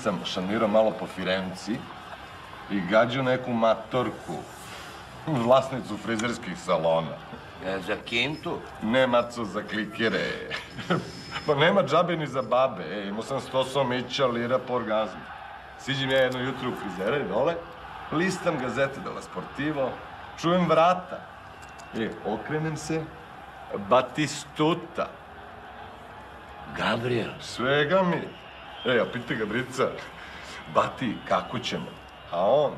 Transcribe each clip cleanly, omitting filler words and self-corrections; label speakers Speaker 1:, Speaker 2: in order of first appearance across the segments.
Speaker 1: sam šanirao malo po Firenci i gađao neku matorku, vlasnicu frizerskih salona.
Speaker 2: Za kintu?
Speaker 1: Ne, maco, za klikere. Pa nema džabe ni za babe. Imao sam 100 somića lira po orgazmu. Siđem ja jedno jutro u frizera i dole, listam gazete della Sportivo, čujem vrata. Okrenem se, Batistuta.
Speaker 2: Gabriel?
Speaker 1: Svega mi. A pita ga Brica, Bati, kako ćemo? A on,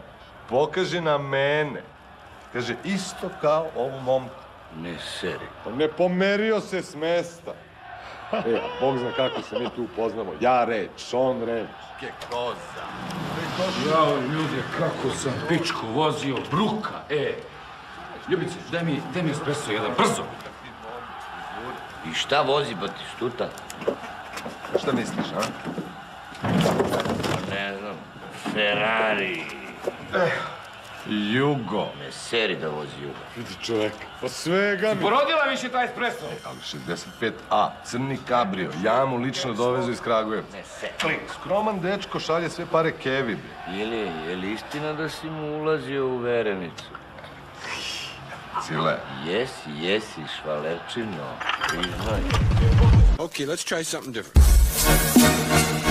Speaker 1: pokaže na mene. Kaže, isto kao ovu momku.
Speaker 2: Ne seri.
Speaker 1: Pa ne pomerio se s mesta. A Bog zna kako se mi tu upoznamo. Ja reč, on reč. Ke koza.
Speaker 3: Jao, ljude, kako sam pičku vozio, bruka, Ljubice, daj mi espresso jedan, brzo.
Speaker 2: I šta vozi Batistuta?
Speaker 1: Šta misliš, a?
Speaker 2: Ne znam, Ferrari.
Speaker 1: Jugo.
Speaker 2: Ne seri da vozi Jugo.
Speaker 1: Vidi čoveka, pa svega mi.
Speaker 3: Porodila više taj espresso.
Speaker 1: Ali 65A, crni kabrio, ja mu lično dovezu iz Kragujevca.
Speaker 2: Ne seri.
Speaker 1: Skroman dečko šalje sve pare Kevi.
Speaker 2: Ili, je li istina da si mu ulazio u verenicu?
Speaker 1: Cile.
Speaker 2: Jesi, švalerčino. Priznaj.
Speaker 4: Okay, let's try something different.